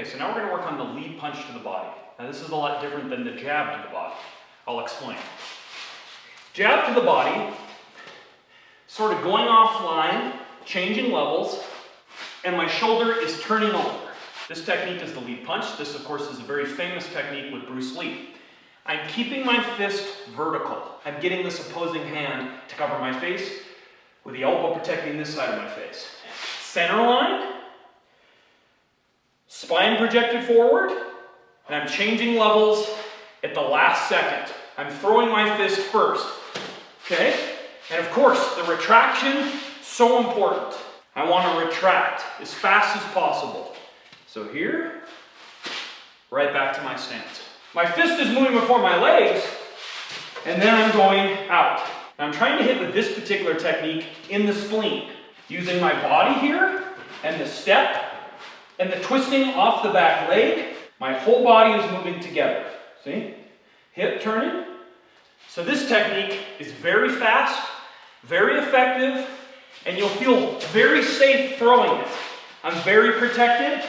Okay, so now we're going to work on the lead punch to the body. Now this is a lot different than the jab to the body. I'll explain. Jab to the body, sort of going offline, changing levels, and my shoulder is turning over. This technique is the lead punch. This, of course, is a very famous technique with Bruce Lee. I'm keeping my fist vertical. I'm getting this opposing hand to cover my face, with the elbow protecting this side of my face. Center line, spine projected forward, and I'm changing levels at the last second. I'm throwing my fist first, okay? And of course, the retraction, so important. I want to retract as fast as possible. So here, right back to my stance. My fist is moving before my legs, and then I'm going out. I'm trying to hit with this particular technique in the spleen, using my body here, and the step, and the twisting off the back leg. My whole body is moving together. See? Hip turning. So this technique is very fast, very effective, and you'll feel very safe throwing it. I'm very protected.